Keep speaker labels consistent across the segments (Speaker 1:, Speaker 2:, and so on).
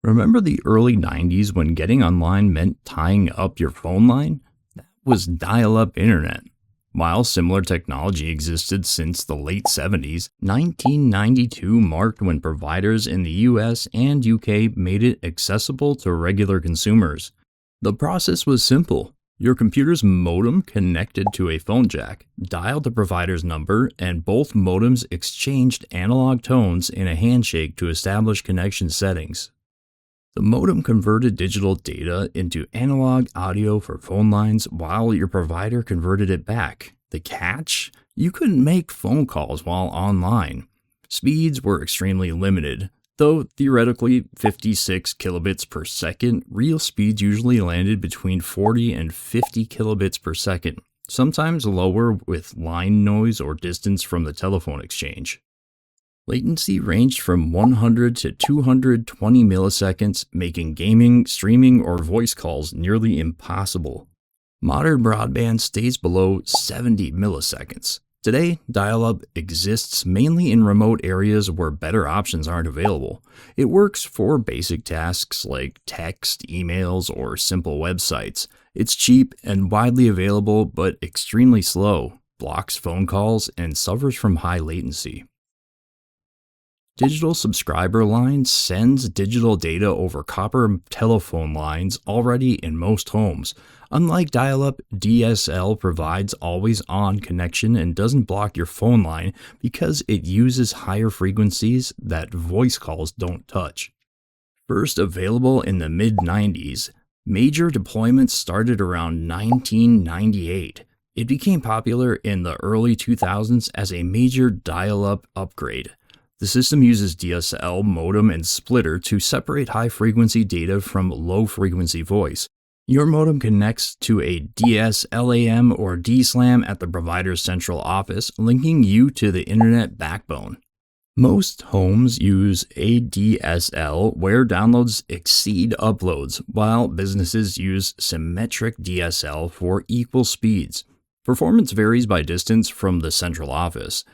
Speaker 1: Remember the early 90s when getting online meant tying up your phone line? That was dial-up internet. While similar technology existed since the late 70s, 1992 marked when providers in the US and UK made it accessible to regular consumers. The process was simple. Your computer's modem connected to a phone jack, dialed the provider's number, and both modems exchanged analog tones in a handshake to establish connection settings. The modem converted digital data into analog audio for phone lines while your provider converted it back. The catch? You couldn't make phone calls while online. Speeds were extremely limited. Though theoretically 56 kilobits per second, real speeds usually landed between 40 and 50 kilobits per second, sometimes lower with line noise or distance from the telephone exchange. Latency ranged from 100 to 220 milliseconds, making gaming, streaming, or voice calls nearly impossible. Modern broadband stays below 70 milliseconds. Today, dial-up exists mainly in remote areas where better options aren't available. It works for basic tasks like text, emails, or simple websites. It's cheap and widely available, but extremely slow, blocks phone calls, and suffers from high latency. Digital subscriber line sends digital data over copper telephone lines already in most homes. Unlike dial-up, DSL provides always-on connection and doesn't block your phone line because it uses higher frequencies that voice calls don't touch. First available in the mid-90s, major deployments started around 1998. It became popular in the early 2000s as a major dial-up upgrade. The system uses DSL, modem, and splitter to separate high-frequency data from low-frequency voice. Your modem connects to a DSLAM or DSLAM at the provider's central office, linking you to the internet backbone. Most homes use ADSL, where downloads exceed uploads, while businesses use symmetric DSL for equal speeds. Performance varies by distance from the central office.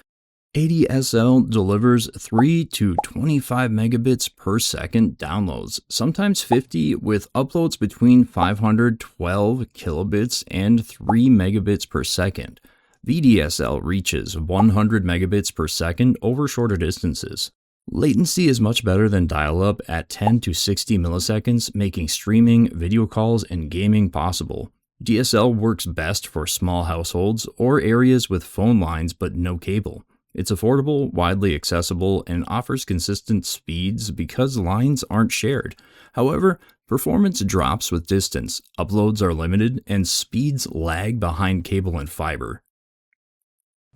Speaker 1: ADSL delivers 3 to 25 megabits per second downloads, sometimes 50, with uploads between 512 kilobits and 3 megabits per second. VDSL reaches 100 megabits per second over shorter distances. Latency is much better than dial-up at 10 to 60 milliseconds, making streaming, video calls, and gaming possible. DSL works best for small households or areas with phone lines but no cable. It's affordable, widely accessible, and offers consistent speeds because lines aren't shared. However, performance drops with distance, uploads are limited, and speeds lag behind cable and fiber.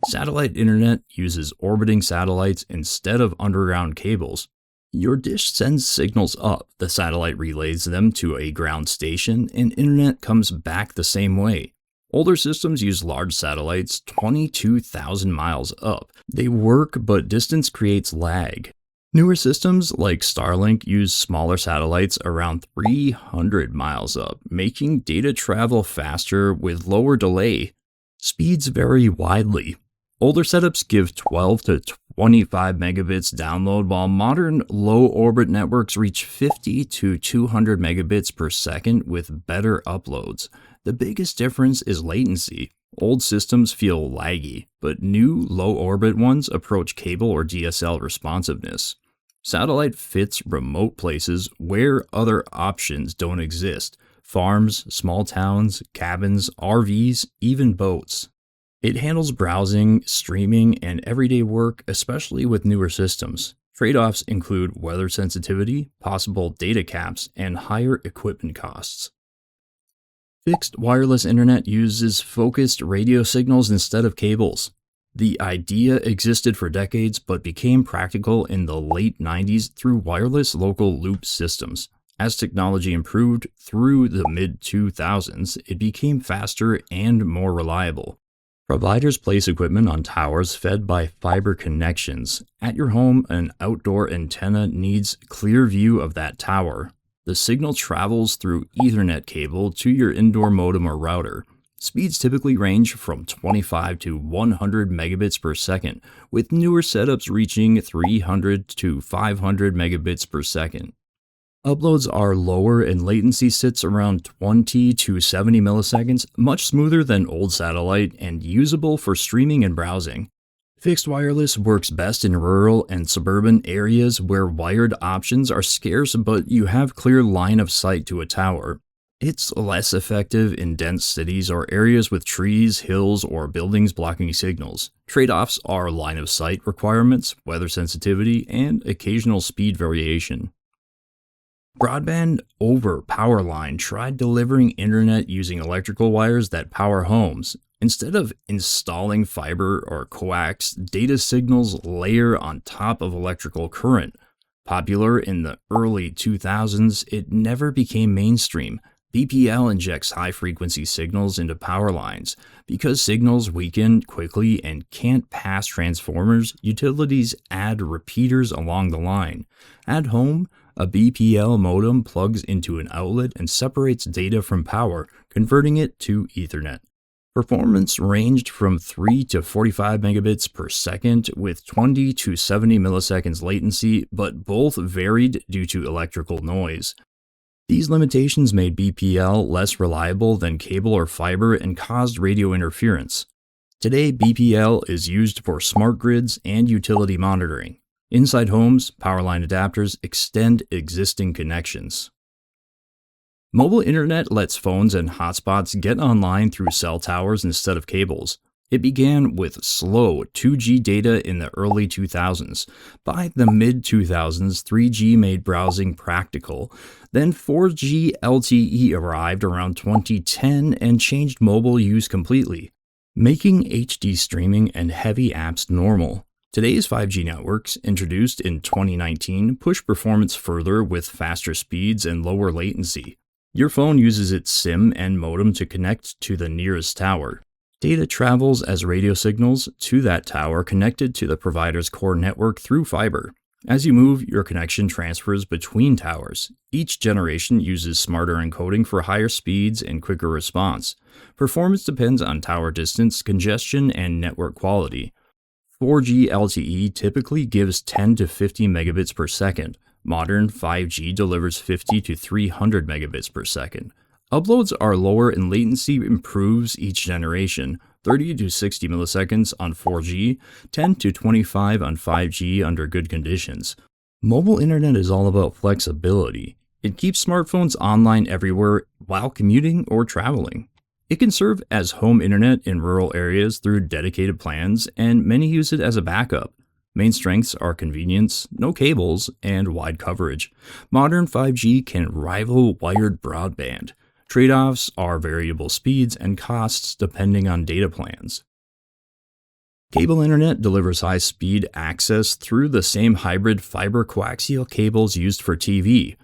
Speaker 1: Satellite internet uses orbiting satellites instead of underground cables. Your dish sends signals up, the satellite relays them to a ground station, and internet comes back the same way. Older systems use large satellites 22,000 miles up. They work, but distance creates lag. Newer systems like Starlink use smaller satellites around 300 miles up, making data travel faster with lower delay. Speeds vary widely. Older setups give 12 to 25 megabits download, while modern low-orbit networks reach 50 to 200 megabits per second with better uploads. The biggest difference is latency. Old systems feel laggy, but new low-orbit ones approach cable or DSL responsiveness. Satellite fits remote places where other options don't exist: farms, small towns, cabins, RVs, even boats. It handles browsing, streaming, and everyday work, especially with newer systems. Trade-offs include weather sensitivity, possible data caps, and higher equipment costs. Fixed wireless internet uses focused radio signals instead of cables. The idea existed for decades but became practical in the late 90s through wireless local loop systems. As technology improved through the mid-2000s, it became faster and more reliable. Providers place equipment on towers fed by fiber connections. At your home, an outdoor antenna needs clear view of that tower. The signal travels through Ethernet cable to your indoor modem or router. Speeds typically range from 25 to 100 megabits per second, with newer setups reaching 300 to 500 megabits per second. Uploads are lower and latency sits around 20 to 70 milliseconds, much smoother than old satellite and usable for streaming and browsing. Fixed wireless works best in rural and suburban areas where wired options are scarce but you have clear line of sight to a tower. It's less effective in dense cities or areas with trees, hills, or buildings blocking signals. Trade-offs are line of sight requirements, weather sensitivity, and occasional speed variation. Broadband over power line tried delivering internet using electrical wires that power homes. Instead of installing fiber or coax, data signals layer on top of electrical current. Popular in the early 2000s, it never became mainstream. BPL injects high-frequency signals into power lines. Because signals weaken quickly and can't pass transformers, utilities add repeaters along the line. At home, a BPL modem plugs into an outlet and separates data from power, converting it to Ethernet. Performance ranged from 3 to 45 megabits per second with 20 to 70 milliseconds latency, but both varied due to electrical noise. These limitations made BPL less reliable than cable or fiber and caused radio interference. Today, BPL is used for smart grids and utility monitoring. Inside homes, power line adapters extend existing connections. Mobile internet lets phones and hotspots get online through cell towers instead of cables. It began with slow 2G data in the early 2000s. By the mid-2000s, 3G made browsing practical. Then 4G LTE arrived around 2010 and changed mobile use completely, making HD streaming and heavy apps normal. Today's 5G networks, introduced in 2019, push performance further with faster speeds and lower latency. Your phone uses its SIM and modem to connect to the nearest tower. Data travels as radio signals to that tower connected to the provider's core network through fiber. As you move, your connection transfers between towers. Each generation uses smarter encoding for higher speeds and quicker response. Performance depends on tower distance, congestion, and network quality. 4G LTE typically gives 10 to 50 megabits per second. Modern 5G delivers 50 to 300 megabits per second. Uploads are lower and latency improves each generation, 30 to 60 milliseconds on 4G, 10 to 25 on 5G under good conditions. Mobile internet is all about flexibility. It keeps smartphones online everywhere while commuting or traveling. It can serve as home internet in rural areas through dedicated plans, and many use it as a backup. Main strengths are convenience, no cables, and wide coverage. Modern 5G can rival wired broadband. Trade-offs are variable speeds and costs depending on data plans. Cable internet delivers high-speed access through the same hybrid fiber coaxial cables used for TV.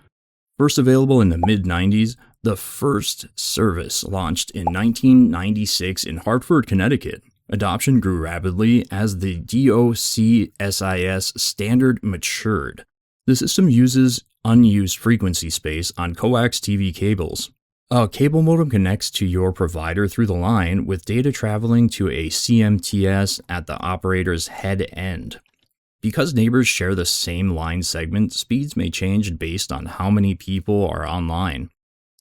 Speaker 1: First available in the mid-90s, the first service launched in 1996 in Hartford, Connecticut. Adoption grew rapidly as the DOCSIS standard matured. The system uses unused frequency space on coax TV cables. A cable modem connects to your provider through the line with data traveling to a CMTS at the operator's head end. Because neighbors share the same line segment, speeds may change based on how many people are online.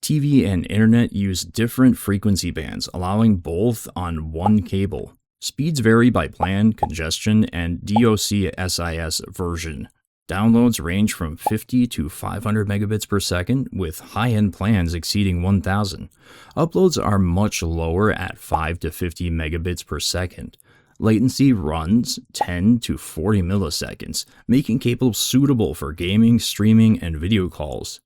Speaker 1: TV and internet use different frequency bands, allowing both on one cable. Speeds vary by plan, congestion, and DOCSIS version. Downloads range from 50 to 500 megabits per second, with high-end plans exceeding 1,000. Uploads are much lower at 5 to 50 megabits per second. Latency runs 10 to 40 milliseconds, making cables suitable for gaming, streaming, and video calls.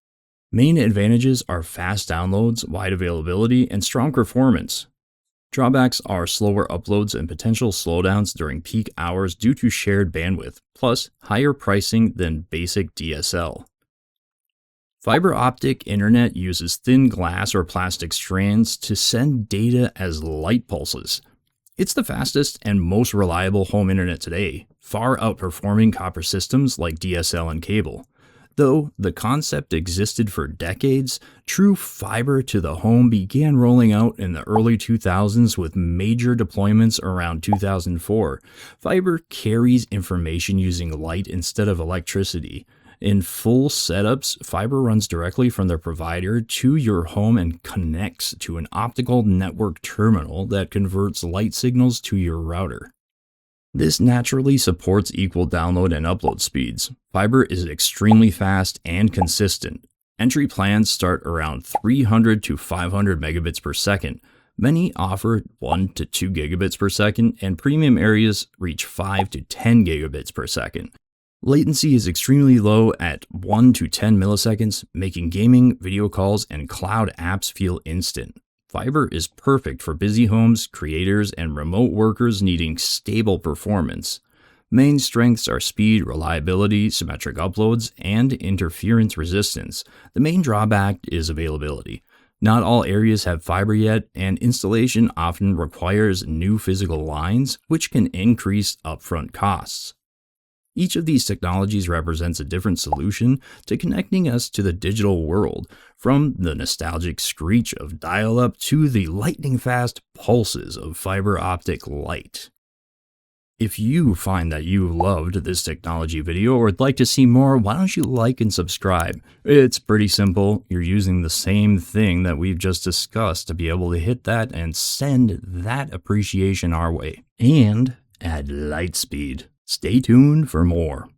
Speaker 1: Main advantages are fast downloads, wide availability, and strong performance. Drawbacks are slower uploads and potential slowdowns during peak hours due to shared bandwidth, plus higher pricing than basic DSL. Fiber optic internet uses thin glass or plastic strands to send data as light pulses. It's the fastest and most reliable home internet today, far outperforming copper systems like DSL and cable. Though the concept existed for decades, true fiber to the home began rolling out in the early 2000s with major deployments around 2004. Fiber carries information using light instead of electricity. In full setups, fiber runs directly from the provider to your home and connects to an optical network terminal that converts light signals to your router. This naturally supports equal download and upload speeds. Fiber is extremely fast and consistent. Entry plans start around 300 to 500 megabits per second. Many offer 1 to 2 gigabits per second, and premium areas reach 5 to 10 gigabits per second. Latency is extremely low at 1 to 10 milliseconds, making gaming, video calls, and cloud apps feel instant. Fiber is perfect for busy homes, creators, and remote workers needing stable performance. Main strengths are speed, reliability, symmetric uploads, and interference resistance. The main drawback is availability. Not all areas have fiber yet, and installation often requires new physical lines, which can increase upfront costs. Each of these technologies represents a different solution to connecting us to the digital world, from the nostalgic screech of dial-up to the lightning-fast pulses of fiber optic light. If you find that you loved this technology video or would like to see more, why don't you like and subscribe? It's pretty simple. You're using the same thing that we've just discussed to be able to hit that and send that appreciation our way. And add light speed. Stay tuned for more.